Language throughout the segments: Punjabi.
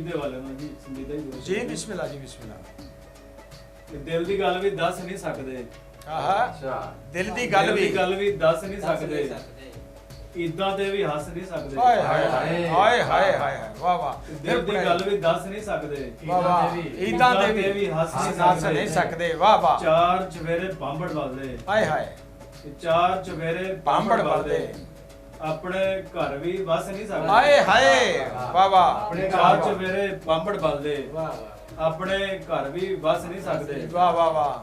दे वाले ना जी संजीदा ही जी बिस्मिल्लाह जी बिस्मिल्लाह। कि दिल दी गल भी दस नहीं सकदे। आहा अच्छा दिल दी गल भी दस नहीं सकदे। इदां ते भी हस नहीं सकदे। हाय हाय हाय हाय हाय हाय वाह वाह। दिल दी गल भी दस नहीं सकदे। वाह वाह इदां ते भी हस नहीं सकदे वाह वाह। चार चवेरे बांबड़ बलदे। हाय हाय चार चवेरे बांबड़ बलदे। अपने घर भी बस नहीं सकदे। हाय हाय वाह वाह। चार चवेरे बांबड़ बलदे। अपने घर भी बस नहीं सकदे। वाह वाह वाह।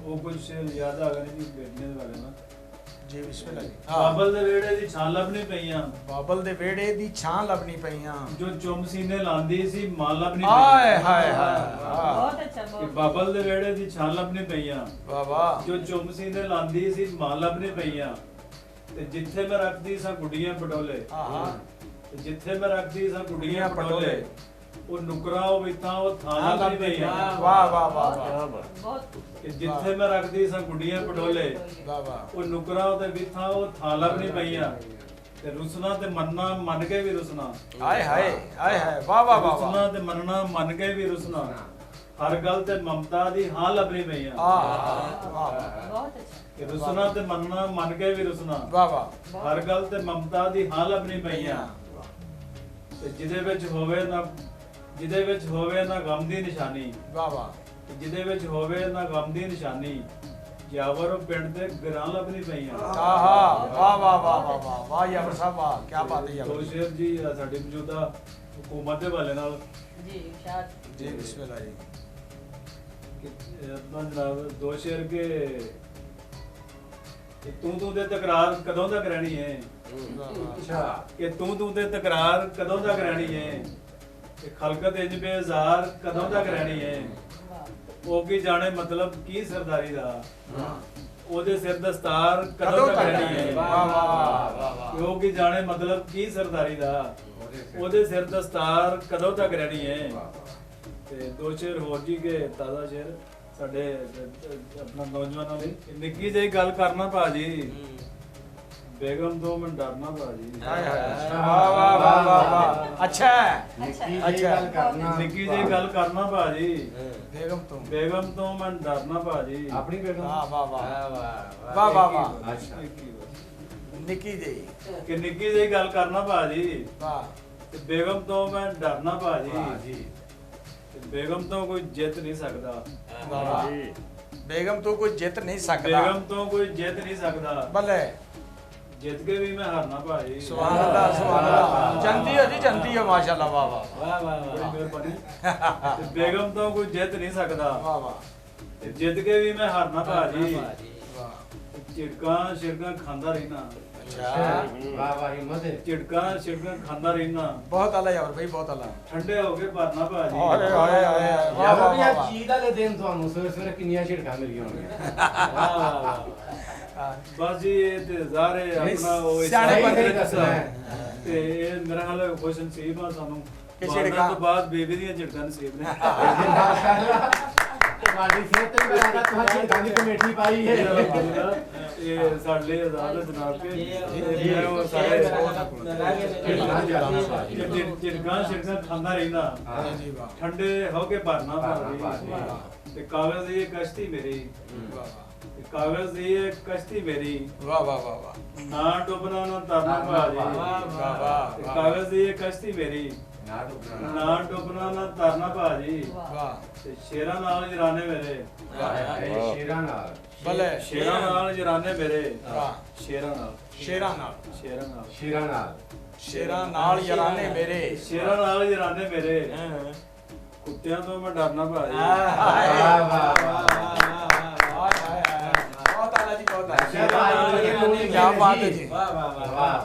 वो कुछ याद आ गए जी बेटियां दे वाले ना जी बिस्मिल्लाह जी। बाबल दे वेड़े दी छां लभनी पईयां। बाबल दे वेड़े दी छां लभनी पईयां। जो चुम सीने लांदी सी मां लभनी हाय हाय हाय बहुत अच्छा कि बहुत बाबल दे वेड़े दी छां लभनी पईयां। वाह वाह। जो चुम सीने लांदी सी मां लभनी पईयां। ते जिथे मैं रखदी सा गुड्डियां पटोले। आहा ते जिथे मैं रखदी सा गुड्डियां पटोले ਉਹ ਨੁਕਰਾਂ ਉਹ ਵਿਥਾਂ ਉਹ ਥਾਂ ਲੱਭਦੀ ਪਈਆਂ। ਵਾਹ ਵਾਹ ਵਾਹ ਵਾਹ बहुत ਕਿ ਜਿੱਥੇ ਮੈਂ ਰੱਖਦੀ ਸਾਂ ਗੁੱਡੀਆਂ ਪਟੋਲੇ ਵਾਹ ਵਾਹ। ਉਹ ਨੁਕਰਾਂ ਤੇ ਵਿਥਾਂ ਉਹ ਥਾਂ ਲੱਭਦੀ ਪਈਆਂ। ਤੇ ਰੁਸਨਾ ਤੇ ਮੰਨਣਾ ਮੰਨ ਕੇ ਵੀ ਰੁਸਨਾ। ਹਾਏ ਹਾਏ ਹਾਏ ਹਾਏ ਵਾਹ ਵਾਹ ਵਾਹ ਰੁਸਨਾ ਤੇ ਮੰਨਣਾ ਮੰਨ ਕੇ ਵੀ ਰੁਸਨਾ। ਹਰ ਗੱਲ ਤੇ ਮਮਤਾ ਦੀ ਹਾਂ ਲੱਭਣੀ ਪਈਆਂ। ਆਹ ਵਾਹ बहुत अच्छा ਕਿ ਰੁਸਨਾ ਤੇ ਮੰਨਣਾ ਮੰਨ ਕੇ ਵੀ ਰੁਸਨਾ। ਵਾਹ ਵਾਹ। ਹਰ ਗੱਲ ਤੇ ਮਮਤਾ ਦੀ ਹਾਂ ਲੱਭਣੀ ਪਈਆਂ। ਤੇ ਜਿਹਦੇ ਵਿੱਚ ਹੋਵੇ ਨਾ ਗਮ ਦੀ ਨਿਸ਼ਾਨੀ। ਵਾਹ ਵਾਹ। ਜਿਹਦੇ ਵਿੱਚ ਹੋਵੇ ਨਾ ਗਮ ਦੀ ਨਿਸ਼ਾਨੀ। ਜਾਵਰ ਪਿੰਡ ਤੇ ਗਰਾਂ ਲੱਭਣੀ ਪਈਆਂ। ਆਹਾ ਵਾਹ ਵਾਹ ਵਾਹ ਵਾਹ ਵਾਹ ਵਾਹ ਯਾਰ ਸਾਹਿਬ ਵਾਹ ਕੀ ਬਾਤ ਹੈ ਯਾਰ। ਦੋ ਸ਼ੇਰ ਜੀ ਸਾਡੇ ਮੌਜੂਦਾ ਹਕੂਮਤ ਦੇ ਵਾਲੇ ਨਾਲ जी शाद ਜੀ ਬਿਸਮਿਲ੍ਲਾ ਜੀ। ਕਿ ਆਪਣਾ ਜਨਾਬ ਦੋ ਸ਼ੇਰ ਕਿ ਤੂੰ ਦੇ ਤਕਰਾਰ ਕਦੋਂ ਤੱਕ ਰਹਿਣੀ ਹੈ। अच्छा ਕਿ ਤੂੰ ਦੇ ਤਕਰਾਰ ਕਦੋਂ ਤੱਕ ਰਹਿਣੀ ਹੈ। ਕਿ ਖਲਕਤ ਇੰਜ ਬੇਜ਼ਾਰ ਕਦੋਂ ਤੱਕ ਰਹਿਣੀ ਹੈ। ਉਹ ਕੀ ਜਾਣੇ ਮਤਲਬ ਕੀ ਸਰਦਾਰੀ ਦਾ। ਉਹਦੇ ਸਿਰ ਦਸਤਾਰ ਕਦੋਂ ਤੱਕ ਰਹਿਣੀ ਹੈ। ਵਾਹ ਵਾਹ ਵਾਹ ਵਾਹ। ਉਹ ਕੀ ਜਾਣੇ ਮਤਲਬ ਕੀ ਸਰਦਾਰੀ ਦਾ। ਉਹਦੇ ਸਿਰ ਦਸਤਾਰ ਕਦੋਂ ਤੱਕ ਰਹਿਣੀ ਹੈ। ਤੇ ਦੋ ਸ਼ੇਰ ਹੋਰ ਜੀ ਕੇ ਤਾਜ਼ਾ ਸ਼ੇਰ ਸਾਡੇ ਆਪਣਾ ਨੌਜਵਾਨਾਂ ਲਈ ਨਿੱਕੀ ਜਿਹੀ ਗੱਲ ਕਰਨਾ ਭਾਜੀ। ਬੇਗਮ ਤੋਂ ਮੈਂ ਡਰਨਾ ਭਾਜੀ। ਹਾਏ ਹਾਏ ਵਾਹ ਵਾਹ ਵਾਹ ਵਾਹ ਵਾਹ। ਅੱਛਾ अच्छा ਨਿੱਕੀ ਜਿਹੀ ਗੱਲ ਕਰਨਾ ਭਾਜੀ। ਬੇਗਮ ਤੋਂ ਮੈਂ ਡਰਨਾ ਭਾਜੀ। अपनी बेगम ਵਾਹ ਵਾਹ ਵਾਹ वाह ਵਾਹ ਵਾਹ ਵਾਹ। अच्छा ਨਿੱਕੀ ਜੀ ਕਿ ਨਿੱਕੀ ਜਿਹੀ ਗੱਲ ਕਰਨਾ ਭਾਜੀ। ਵਾਹ ਤੇ ਬੇਗਮ ਤੋਂ ਮੈਂ ਡਰਨਾ ਭਾਜੀ। वाह जी ਤੇ ਬੇਗਮ ਤੋਂ ਕੋਈ ਜਿੱਤ ਨਹੀਂ ਸਕਦਾ। ਵਾਹ ਵਾਹ। ਬੇਗਮ ਤੋਂ ਕੋਈ ਜਿੱਤ ਨਹੀਂ ਸਕਦਾ। ਬੇਗਮ ਤੋਂ ਕੋਈ ਜਿੱਤ ਨਹੀਂ ਸਕਦਾ। ਬੱਲੇ ਜਿੱਤ ਕੇ ਵੀ ਮੈਂ ਹਾਰਨਾ ਭਾਜੀ। ਸੁਭਾਨ ਅੱਲਾਹ ਸੁਭਾਨ ਅੱਲਾਹ। ਜੰਦੀ ਹੋ ਜੀ ਜੰਦੀ ਹੋ ਮਾਸ਼ਾਅੱਲਾ ਵਾਹ ਵਾਹ वाह वाह ਬੜੀ वाह ਮਿਹਰਬਾਨੀ। ਤੇ ਬੇਗਮ ਤੋਂ ਕੋਈ ਜਿੱਤ ਨਹੀਂ ਸਕਦਾ। ਵਾਹ ਵਾਹ ਤੇ ਜਿੱਤ ਕੇ ਵੀ ਮੈਂ ਹਾਰਨਾ ਭਾਜੀ। ਵਾਹ। ਝਿੜਕਾਂ ਛਿੜਕਾਂ ਖਾਂਦਾ ਰਹਿਣਾ। ਅੱਛਾ वाह वाह हिम्मत है ਝਿੜਕਾਂ ਛਿੜਕਾਂ ਖਾਂਦਾ ਰਹਿਣਾ। ਬਹੁਤ ਆਲਾ ਯਾਰ ਭਾਈ ਬਹੁਤ ਆਲਾ। ਠੰਡੇ ਹੋ ਕੇ ਭਰਨਾ ਭਾਜੀ। ਹਾਏ ਹਾਏ ਹਾਏ ਵਾਹ यार ਵਾਹ भी ਵਾਹ यार ਵਾਹ। चीज वाले दिन तो हम सवेरे सवेरे किन्नियां छिड़कां मिल गई ਵਾਹ ਵਾਹ ਵਾਹ। ਬਸ ਜੀ ਇਹ ਤੇ ਜ਼ਾਰੇ ਆਪਣਾ ਉਹ ਸਿਆਣੇ ਬੰਦੇ ਨੇ ਦੱਸਣਾ ਹੈ। ਤੇ ਇਹ ਮੇਰਾ ਹਾਲ ਖੁਸ਼ ਨਸੀਬ ਆ ਸਾਨੂੰ ਕਿ ਮਾਰਨਾ ਝਿੜਕਾਂ- ਤੋਂ ਬਾਅਦ ਬੇਬੀ ਦੀਆਂ ਝਿੜਕਾਂ ਨਸੀਬ ਨੇ। तुम्हारी सेहत पे लगा तुम्हारी छिड़कां की कमेटी पाई है ਇਹ ਸਾਡੇ ਆਜ਼ਾਦ ਜਨਾਬ ਕੇ ਇਹ ਉਹ ਸਾਰੇ ਝਿੜਕਾਂ ਛਿੜਕਾਂ ਖਾਂਦਾ ਰਹਿੰਦਾ। ਜੀ ਵਾਹ ਠੰਡੇ ਹੋ ਕੇ ਭਰਨਾ ਭਾਜੀ। ਵਾਹ ਤੇ ਕਾਗਜ਼ ਦੀ ਇਹ ਕਸ਼ਤੀ ਮੇਰੀ। ਵਾਹ ਤੇ ਕਾਗਜ਼ ਦੀ ਇਹ ਕਸ਼ਤੀ ਮੇਰੀ। ਵਾਹ ਵਾਹ ਵਾਹ ਵਾਹ ਨਾ ਡੁੱਬਣਾ ਨਾ ਤਰਨਾ ਭਾਜੀ। ਵਾਹ ਵਾਹ ਤੇ ਕਾਗਜ਼ ਦੀ ਇਹ ਕਸ਼ਤੀ ਮੇਰੀ। ਨਾ ਡੁੱਬਣਾ ਨਾ ਤਰਨਾ ਭਾਜੀ। ਵਾਹ ਤੇ ਸ਼ੇਰਾਂ ਨਾਲ ਜਰਾਨੇ ਮੇਰੇ। शेरा नाल ਬੱਲੇ ਸ਼ੇਰਾਂ ਨਾਲ ਜਰਾਨੇ ਮੇਰੇ। ਵਾਹ ਸ਼ੇਰਾਂ ਨਾਲ ਸ਼ੇਰਾਂ ਨਾਲ ਸ਼ੇਰਾਂ ਨਾਲ शेरा नाल ਸ਼ੇਰਾਂ ਨਾਲ ਯਾਰਾਨੇ ਮੇਰੇ। ਸ਼ੇਰਾਂ ਨਾਲ ਜਰਾਨੇ ਮੇਰੇ। ਕੁੱਤਿਆਂ ਤੋਂ ਮੈਂ ਡਰਨਾ ਭਾਜੀ। वाह वाह ਬਹੁਤ ਆਲਾ ਜੀ ਬਹੁਤ क्या ਬਾਤ ਹੈ ਜੀ। वाह वाह वाह वाह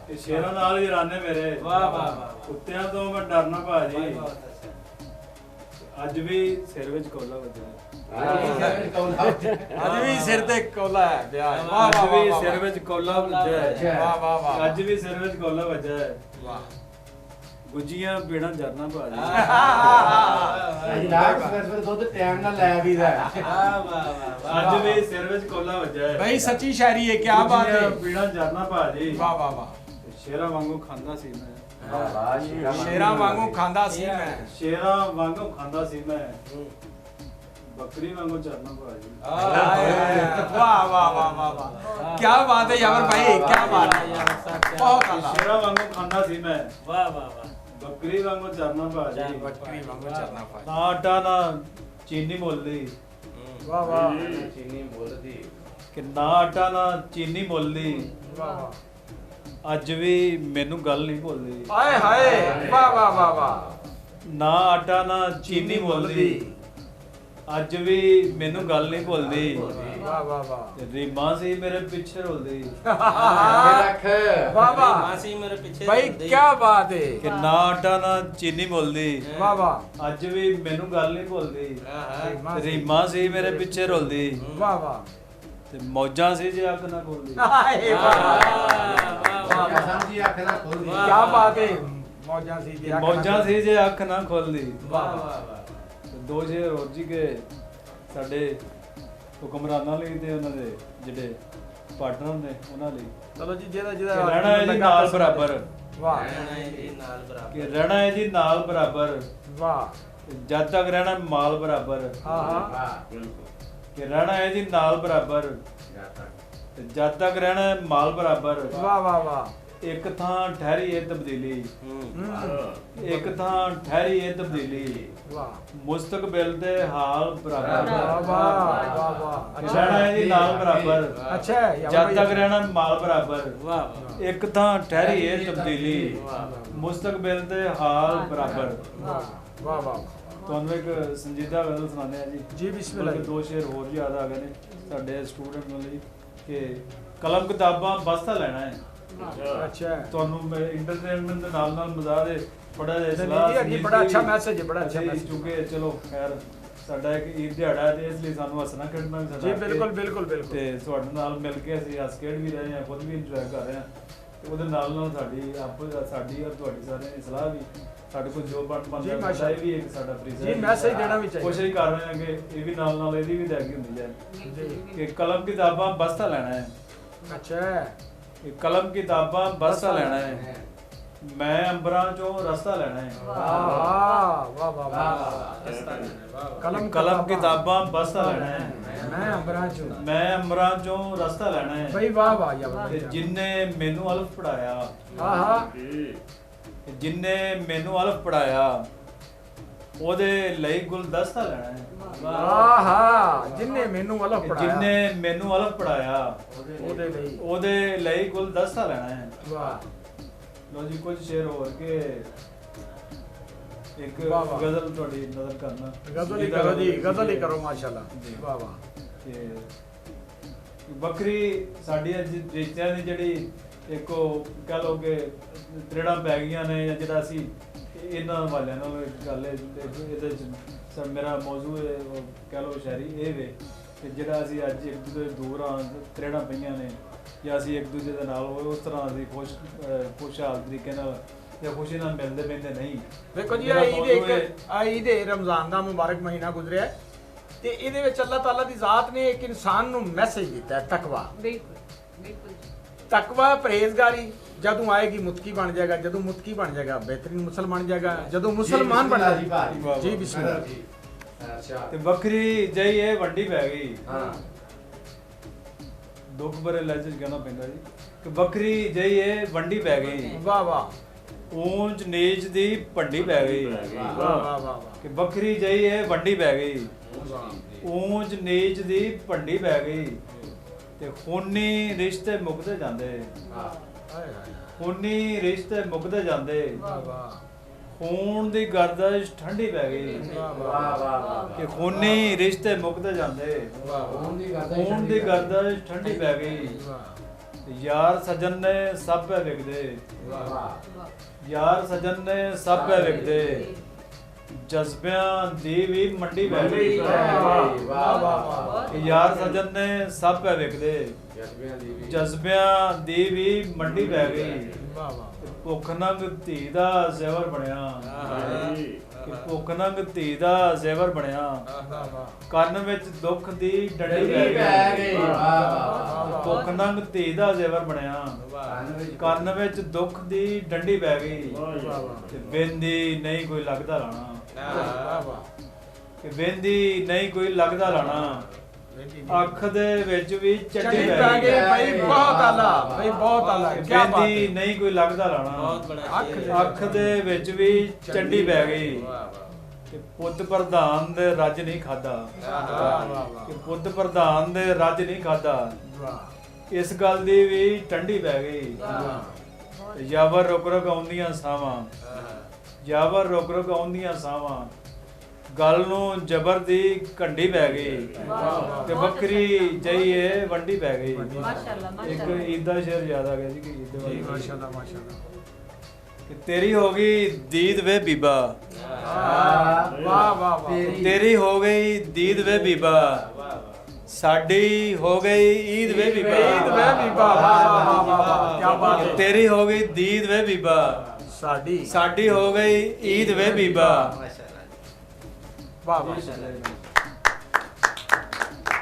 ਤੇ ਸ਼ੇਰਾਂ ਨਾਲ ਜਰਾਨੇ ਮੇਰੇ। ਕੁੱਤਿਆਂ ਤੋਂ ਮੈਂ ਡਰਨਾ ਭਾਜੀ। ਅੱਜ ਵੀ ਸਿਰ ਵਿੱਚ ਕੋਲਾ ਵੱਜਿਆ। ਅੱਜ ਵੀ ਸਿਰ ਤੇ ਕੋਲਾ ਹੈ ਵਿਆਹ। ਵਾਹ ਅੱਜ ਵਾਹ ਵੀ ਵਾਹ ਸਿਰ ਵਿੱਚ ਕੋਲਾ ਵੱਜਿਆ ਹੈ। ਵਾਹ ਵਾਹ ਵਾਹ ਅੱਜ ਵੀ ਸਿਰ ਵਿੱਚ ਕੋਲਾ ਵੱਜਿਆ ਹੈ। ਵਾਹ ਗੁੱਜੀਆਂ ਬੇੜਾ ਜਰਨਾ ਭਾਜੀ। जनाब सवेरे दुध टाइम नाल लै भी दा ਅੱਜ ਵੀ ਸਿਰ ਵਿੱਚ ਕੋਲਾ ਵੱਜਿਆ ਹੈ। ਭਾਈ ਸੱਚੀ ਸ਼ਾਇਰੀ ਹੈ ਕੀ ਬਾਤ ਹੈ। ਬੇੜਾ ਜਰਨਾ ਭਾਜੀ। ਵਾਹ ਵਾਹ ਵਾਹ ਸ਼ੇਰਾਂ ਵਾਂਗੂ ਖਾਂਦਾ ਸੀ ਮੈਂ। ਵਾਹ ਵਾਹ ਸ਼ੇਰਾਂ ਵਾਂਗੂ ਖਾਂਦਾ ਸੀ ਮੈਂ ਸ਼ੇਰਾਂ ਵਾਂਗੂ ਖਾਂਦਾ ਸੀ ਮੈਂ ਬੱਕਰੀ ਵਾਂਗੂ ਚਰਨਾ ਭਾਜੀ ਵਾਹ ਵਾਹ ਵਾਹ ਵਾਹ ਵਾਹ ਕੀ ਬਾਤ ਹੈ ਯਾਰ ਭਾਈ ਕੀ ਬਾਤ ਹੈ ਬਹੁਤ ਅੱਲਾ ਸ਼ੇਰਾਂ ਵਾਂਗੂ ਖਾਂਦਾ ਸੀ ਮੈਂ ਵਾਹ ਵਾਹ ਵਾਹ ਬੱਕਰੀ ਵਾਂਗੂ ਚਰਨਾ ਭਾਜੀ ਬੱਕਰੀ ਵਾਂਗੂ ਚਰਨਾ ਭਾਈ ਨਾ ਆਟਾ ਨਾ ਚੀਨੀ ਮੁੱਲ ਦੀ ਵਾਹ ਵਾਹ ਚੀਨੀ ਬੋਲਦੀ ਕਿ ਨਾ ਆਟਾ ਨਾ ਚੀਨੀ ਮੁੱਲ ਦੀ ਵਾਹ ਵਾਹ ਅੱਜ ਵੀ ਮੈਨੂੰ ਗੱਲ ਨਹੀਂ ਭੁੱਲਦੀ ਆਏ ਹਾਏ ਵਾਹ ਵਾਹ ਵਾਹ ਵਾਹ ਨਾ ਆਟਾ ਨਾ ਚੀਨੀ ਮੁੱਲ ਦੀ ਅੱਜ ਵੀ ਮੈਨੂੰ ਗੱਲ ਨਹੀਂ ਭੁੱਲਦੀ ਵਾਹ ਵਾਹ ਵਾਹ ਤੇ ਰੀਮਾ ਸੀ ਮੇਰੇ ਪਿੱਛੇ ਰੁਲਦੀ ਰੱਖ ਵਾਹ ਵਾਹ ਮਾਸੀ ਮੇਰੇ ਪਿੱਛੇ ਭਾਈ ਕੀ ਬਾਤ ਹੈ ਕਿ ਨਾ ਆਟਾ ਨਾ ਚੀਨੀ ਮੁੱਲਦੀ ਵਾਹ ਵਾਹ ਅੱਜ ਵੀ ਮੈਨੂੰ ਗੱਲ ਨਹੀਂ ਭੁੱਲਦੀ ਹਾਂ ਤੇ ਰੀਮਾ ਸੀ ਮੇਰੇ ਪਿੱਛੇ ਰੁਲਦੀ ਵਾਹ ਵਾਹ ਤੇ ਮੌਜਾਂ ਸੀ ਜੇ ਅੱਖ ਨਾ ਖੋਲਦੀ ਆਏ ਵਾਹ ਵਾਹ ਕਸਮ ਦੀ ਅੱਖ ਨਾ ਖੋਲਦੀ ਕੀ ਬਾਤ ਹੈ ਮੌਜਾਂ ਸੀ ਜੀ ਮੌਜਾਂ ਸੀ ਜੇ ਅੱਖ ਨਾ ਖੋਲਦੀ ਵਾਹ ਵਾਹ ਤੇ ਦੋ ਸ਼ੇਰ ਹੋਰ ਜੀ ਕੇ ਸਾਡੇ ਹੁਕਮਰਾਨਾਂ ਲਈ ਤੇ ਉਹਨਾਂ ਦੇ ਜਿਹੜੇ ਪਾਰਟਨਰ ਨੇ ਉਹਨਾਂ ਲਈ ਚਲੋ ਜੀ ਜਿਹਦਾ ਕਿ ਰਹਿਣਾ ਹੈ ਜੀ ਨਾਲ ਬਰਾਬਰ ਵਾਹ ਰਹਿਣਾ ਇਹ ਨਾਲ ਬਰਾਬਰ ਕਿ ਰਹਿਣਾ ਹੈ ਜੀ ਨਾਲ ਬਰਾਬਰ ਵਾਹ ਤੇ ਜਦ ਤੱਕ ਰਹਿਣਾ ਮਾਲ ਬਰਾਬਰ ਹਾਂ ਹਾਂ ਵਾਹ ਬਿਲਕੁਲ ਕਿ ਰਹਿਣਾ ਹੈ ਜੀ ਨਾਲ ਬਰਾਬਰ ਤੇ ਜਦ ਤੱਕ ਰਹਿਣਾ ਹੈ ਮਾਲ ਬਰਾਬਰ ਵਾਹ ਵਾਹ ਵਾਹ ਇੱਕ ਥਾਂ ਠਹਿਰੀ ਇਹ ਤਬਦੀਲੀ ਇੱਕ ਥਾਂ ਠਹਿਰੀ ਇਹ ਤਬਦੀਲੀ ਵਾਹ ਮੁਸਤਕਬਲ ਦੇ ਹਾਲ ਬਰਾਬਰ ਵਾਹ ਵਾਹ ਵਾਹ ਵਾਹ ਰਹਿਣਾ ਹੈ ਜੀ ਨਾਲ ਬਰਾਬਰ ਅੱਛਾ ਹੈ ਜਦ ਤੱਕ ਰਹਿਣਾ ਮਾਲ ਬਰਾਬਰ ਵਾਹ ਵਾਹ ਇੱਕ ਥਾਂ ਠਹਿਰੀ ਇਹ ਤਬਦੀਲੀ ਵਾਹ ਮੁਸਤਕਬਲ ਦੇ ਹਾਲ ਬਰਾਬਰ ਵਾਹ ਵਾਹ ਤੁਹਾਨੂੰ ਇੱਕ ਸੰਜੀਦਾ ਗੱਲ ਸੁਣਾਉਂਦੇ ਆ ਜੀ ਜੀ ਬਿਸਮਿਲ੍ਲਾ ਬਲਕਿ ਦੋ ਸ਼ੇਰ ਹੋਰ ਯਾਦ ਆ ਗਏ ਨੇ ਸਾਡੇ ਸਟੂਡੈਂਟ ਨੂੰ ਲਈ ਕਿ ਕਲਮ ਕਿਤਾਬਾਂ ਬਸਤਾ ਲੈਣਾ ਹੈ ਅੱਛਾ ਤੁਹਾਨੂੰ ਇੰਟਰਟੇਨਮੈਂਟ ਦੇ ਨਾਲ ਨਾਲ ਮਜ਼ਾ ਦੇ ਬੜਾ ਜਿਹਾ ਜੀ ਬੜਾ ਅੱਛਾ ਮੈਸੇਜ ਹੈ ਬੜਾ ਅੱਛਾ ਮੈਸੇਜ ਚੁੱਕੇ ਚਲੋ ਖੈਰ ਸਾਡਾ ਇੱਕ ਈਦ ਦਿਹਾੜਾ ਹੈ ਤੇ ਇਸ ਲਈ ਸਾਨੂੰ ਹੱਸਣਾ ਖੇਡਣਾ ਵੀ ਸਾਡਾ ਜੀ ਹੱਕ ਹੈ। ਬਿਲਕੁਲ ਬਿਲਕੁਲ ਬਿਲਕੁਲ ਤੇ ਤੁਹਾਡੇ ਨਾਲ ਮਿਲ ਕੇ ਅਸੀਂ ਹੱਸ ਖੇਡ ਵੀ ਰਹੇ ਹਾਂ ਖੁਦ ਵੀ ਇੰਜੋਏ ਕਰ ਰਹੇ ਹਾਂ ਤੇ ਉਹਦੇ ਨਾਲ ਨਾਲ ਸਾਡੀ ਔਰ ਤੁਹਾਡੀ ਸਾਰਿਆਂ ਦੀ ਸਲਾਹ ਵੀ ਸਾਡੇ ਕੋਲ ਜੋ ਬਣ ਜੀ, ਬਣਦਾ ਮਾਸ਼ਾ ਇਹ ਵੀ ਇੱਕ ਸਾਡਾ ਫਰੀਜ਼ਰ ਜੀ, ਮੈਸੇਜ ਦੇਣਾ ਵੀ ਚਾਹੀਦਾ। ਕੋਸ਼ਿਸ਼ ਕਰ ਰਹੇ ਹਾਂ ਕਿ ਇਹ ਵੀ ਨਾਲ ਨਾਲ ਇਹਦੀ ਵੀ ਅਦਾਇਗੀ ਹੁੰਦੀ ਜਾਏ ਜੀ ਕਿ ਕਲਮ ਕਿਤਾਬਾਂ ਬਸਤਾ ਲੈਣਾ ਹੈ ਅੱਛਾ ਕਿ ਕਲਮ ਕਿਤਾਬਾਂ ਬਸਤਾ ਲੈਣਾ ਹੈ ਮੈਂ ਅੰਬਰਾਂ ਚੋਂ ਰਸਤਾ ਲੈਣਾ ਹੈ ਵਾਹ ਵਾਹ ਵਾਹ ਵਾਹ ਕਲਮ ਕਿਤਾਬਾਂ ਬਸਤਾ ਲੈਣਾ ਹੈ ਮੈਂ ਅੰਬਰਾਂ ਚੋਂ ਮੈਂ ਅੰਬਰਾਂ ਚੋਂ ਰਸਤਾ ਲੈਣਾ ਹੈ ਬਈ ਵਾਹ ਵਾਹ ਯਾਰ ਤੇ ਜਿਨਨੇ ਮੈਨੂੰ ਅਲਫ ਪੜਾਇਆ ਹਾਂ ਹਾਂ ਜਿਨਨੇ ਮੈਨੂੰ ਅਲਫ ਪੜਾਇਆ ਉਹਦੇ ਲਈ ਗੁਲਦਸਤਾ ਲੈਣਾ ਹੈ ਵਾਹ ਹਾਂ ਜਿੰਨੇ ਮੈਨੂੰ ਅਲਫ ਪੜਾਇਆ ਜਿਨਨੇ ਮੈਨੂੰ ਅਲਫ ਪੜਾਇਆ ਉਹਦੇ ਲਈ ਲਈ ਗੁਲਦਸਤਾ ਲੈਣਾ ਹੈ ਵਾਹ ਲੋ ਜੀ ਕੁਝ ਸ਼ੇਰ ਹੋਰ ਕੇ ਇੱਕ ਵਾਹ, ਵਾਹ। ਗਜ਼ਲ ਤੁਹਾਡੀ ਨਜ਼ਰ ਕਰਨਾ ਗਜ਼ਲ ਹੀ ਕਰੋ ਜੀ ਗਜ਼ਲ ਹੀ ਕਰੋ ਮਾਸ਼ਾਅੱਲਾ ਜੀ। ਵਾਹ ਵਾਹ ਤੇ ਬੱਕਰੀ ਸਾਡੀ ਅੱਜ ਰਿਸ਼ਤਿਆਂ ਦੀ ਜਿਹੜੀ ਇੱਕ ਉਹ ਕਹ ਲੋ ਕਿ ਤ੍ਰੇੜਾਂ ਪੈ ਗਈਆਂ ਨੇ ਜਾਂ ਜਿਹੜਾ ਅਸੀਂ ਇਹਨਾਂ ਵਾਲਿਆਂ ਨਾਲ ਗੱਲ ਇਹਦੇ ਚ ਮੇਰਾ ਮੌਜੂ ਹੈ ਉਹ ਕਹ ਲੋ ਸ਼ਾਇਰੀ ਇਹ ਵੇ ਕਿ ਜਿਹੜਾ ਅਸੀਂ ਅੱਜ ਇੱਕ ਦੂਜੇ ਤੋਂ ਦੂਰ ਆ ਤ੍ਰੇੜਾਂ ਪਈਆਂ ਨੇ ਜਾਂ ਅਸੀਂ ਇੱਕ ਦੂਜੇ ਦੇ ਨਾਲ ਹੋਏ ਉਸ ਤਰ੍ਹਾਂ ਅਸੀਂ ਖੁਸ਼ਹਾਲ ਤਰੀਕੇ ਨਾਲ ਜਾਂ ਖੁਸ਼ੀ ਨਾਲ ਮਿਲਦੇ ਪੈਂਦੇ ਨਹੀਂ ਦੇਖੋ ਜੀ ਮੇਰਾ ਮੌਜੂ ਹੈ- ਈਦ ਰਮਜ਼ਾਨ ਦਾ ਮੁਬਾਰਕ ਮਹੀਨਾ ਗੁਜ਼ਰਿਆ ਹੈ ਤੇ ਇਹਦੇ ਵਿੱਚ ਅੱਲਾਹ ਤਾਲਾ ਦੀ ਜ਼ਾਤ ਨੇ ਇੱਕ ਇਨਸਾਨ ਨੂੰ ਮੈਸੇਜ ਦਿੱਤਾ ਹੈ ਤਕਵਾ ਬਿਲਕੁਲ ਬਿਲਕੁਲ ਤਕਵਾ ਪਰਹੇਜ਼ਗਾਰੀ ਜਦੋਂ ਆਏਗੀ ਮੁਤਕੀ ਬਣ ਜਾਏਗਾ ਜਦੋਂ ਮੁਤਕੀ ਬਣ ਜਾਏਗਾ ਬਿਹਤਰੀਨ ਮੁਸਲਮਾਨ ਜਾਏਗਾ ਜਦੋਂ ਮੁਸਲਮਾਨ ਬਣ ਜਾਏਗਾ ਜੀ ਬਿਸਮਿਲ੍ਲਾ ਅੱਛਾ ਤੇ ਬੱਕਰੀ ਜਈ ਇਹ ਵੱਡੀ ਪੈ ਗਈ ਹਾਂ ਦੁੱਖ ਭਰੇ ਲਹਿਜੇ 'ਚ ਕਹਿਣਾ ਪੈਂਦਾ ਜੀ ਕਿ ਬੱਕਰੀ ਜਈ ਇਹ ਵੰਡੀ ਪੈ ਗਈ ਵਾਹ ਵਾਹ ਊਂਚ ਨੀਚ ਦੀ ਭੰਡੀ ਪੈ ਗਈ ਵਾਹ ਵਾਹ ਵਾਹ ਵਾਹ ਕਿ ਬੱਕਰੀ ਜਈ ਇਹ ਵੰਡੀ ਪੈ ਗਈ ਵਾਹ ਊਂਚ ਨੀਚ ਦੀ ਭੰਡੀ ਪੈ ਗਈ ਤੇ ਖੂਨੀ ਰਿਸ਼ਤੇ ਮੁੱਕਦੇ ਜਾਂਦੇ ਹਾਂ ਹਾਏ ਹਾਏ ਖੂਨੀ ਰਿਸ਼ਤੇ ਮੁੱਕਦੇ ਜਾਂਦੇ ਵਾਹ ਵਾਹ ਖੂਨ ਦੀ ਗਰਦਸ਼ ਠੰਡੀ ਪੈ ਗਈ ਵਾਹ ਵਾਹ ਵਾਹ ਵਾਹ ਕਿ ਖੂਨੀ ਰਿਸ਼ਤੇ ਮੁੱਕਦੇ ਜਾਂਦੇ ਵਾਹ ਖੂਨ ਦੀ ਗਰਦਸ਼ ਠੰਡੀ ਪੈ ਗਈ ਵਾਹ ਯਾਰ ਸਜਣ ਨੇ ਸਭ ਪੈ ਵਿਕਦੇ ਵਾਹ ਯਾਰ ਸਜਣ ਨੇ ਸਭ ਪੈ ਵਿਕਦੇ ਜਜ਼ਬਿਆਂ ਦੀ ਵੀ ਮੰਡੀ ਪੈ ਗਈ ਵਾਹ ਵਾਹ ਵਾਹ ਕਿ ਯਾਰ ਸਜਣ ਨੇ ਸਭ ਪੈ ਵਿਕਦੇ ਜਜ਼ਬਿਆਂ ਦੀ ਵੀ ਜਜ਼ਬਿਆਂ ਦੀ ਵੀ ਮੰਡੀ ਪੈ ਗਈ ਵਾਹ ਵਾਹ ਭੁੱਖ ਨੰਗ ਧੀ ਦਾ ਜ਼ੇਵਰ ਬਣਿਆ ਕਿ ਭੁੱਖ ਨੰਗ ਧੀ ਦਾ ਜ਼ੇਵਰ ਬਣਿਆ ਵਾਹ ਵਾਹ ਕੰਨ ਵਿੱਚ ਦੁੱਖ ਦੀ ਡੰਡੀ ਡੰਡੀ ਪੈ ਪੈ ਗਈ ਗਈ ਵਾਹ ਵਾਹ ਭੁੱਖ ਨੰਗ ਧੀ ਦਾ ਜ਼ੇਵਰ ਬਣਿਆ ਕੰਨ ਵਿੱਚ ਦੁੱਖ ਦੀ ਡੰਡੀ ਪੈ ਗਈ ਵਾਹ ਤੇ ਬਿੰਦੀ ਨਹੀਂ ਕੋਈ ਲੱਗਦਾ ਲਾਣਾ ਵਾਹ ਵਾਹ ਕਿ ਬਿੰਦੀ ਨਹੀਂ ਕੋਈ ਲੱਗਦਾ ਲਾਣਾ ਅੱਖ ਦੇ ਵਿੱਚ ਵੀ ਚੰਡੀ ਚੱਟੀ ਪੈ ਪੈ ਗਈ ਗਈ ਭਾਈ ਬਹੁਤ ਆਲਾ ਭਾਈ ਬਹੁਤ ਆਲਾ ਕਿ ਕੀ ਬਾਤ ਬਿੰਦੀ ਹੈ ਨਹੀਂ ਕੋਈ ਲੱਗਦਾ ਲਾਣਾ ਬਹੁਤ ਬੜਾ ਸ਼ੇਰ। ਅੱਖ ਦੇ ਵਿੱਚ ਵੀ ਚੰਡੀ ਪੈ ਗਈ ਵਾਹ ਵਾਹ ਕਿ ਪੁੱਤ ਪ੍ਰਧਾਨ ਦੇ ਰੱਜ ਨਹੀਂ ਖਾਦਾ ਵਾਹ ਵਾਹ ਕਿ ਪੁੱਤ ਪ੍ਰਧਾਨ ਦੇ ਰੱਜ ਨਹੀਂ ਖਾਦਾ ਵਾਹ ਇਸ ਗੱਲ ਦੀ ਵੀ ਠੰਡੀ ਪੈ ਗਈ ਤੇ ਯਾਵਰ ਰੁਕ ਰੁਕ ਆਉਂਦੀਆਂ ਸਾਵਾਂ ਯਾਵਰ ਰੁਕ ਰੁਕ ਆਉਂਦੀਆਂ ਸਾਵਾਂ ਗੱਲ ਨੂੰ ਜ਼ਬਰ ਦੀ ਘੰਡੀ ਪੈ ਗਈ ਤੇ ਬੱਕਰੀ ਜਈਏ ਵੰਡੀ ਪੈ ਗਈ ਮਾਸ਼ਾਅੱਲਾ ਇੱਕ ਮਾਸ਼ਾਅੱਲਾ ਈਦ ਦਾ ਸ਼ੇਰ ਯਾਦ ਆ ਗਿਆ ਜੀ ਕਿ ਈਦ ਜੀ ਵਾਲੀ ਮਾਸ਼ਾਅੱਲਾ ਮਾਸ਼ਾਅੱਲਾ ਕਿ ਤੇਰੀ ਹੋ ਗਈ ਦੀਦ ਵੇ ਬੀਬਾ ਵਾਹ ਵਾਹ ਵਾਹ ਤੇਰੀ ਹੋ ਗਈ ਦੀਦ ਵੇ ਬੀਬਾ ਸਾਡੀ ਹੋ ਗਈ ਈਦ ਵੇ ਬੀਬਾ ਈਦ ਵੇ ਬੀਬਾ ਵਾਹ ਵਾਹ ਵਾਹ ਕੀ ਬਾਤ ਹੈ ਤੇਰੀ ਹੋ ਗਈ ਦੀਦ ਵੇ ਬੀਬਾ ਸਾਡੀ ਸਾਡੀ ਹੋ ਗਈ ਈਦ ਵੇ ਬੀਬਾ ਮਾਸ਼ਾਅੱਲਾ ਵਾਹ ਵਾਹ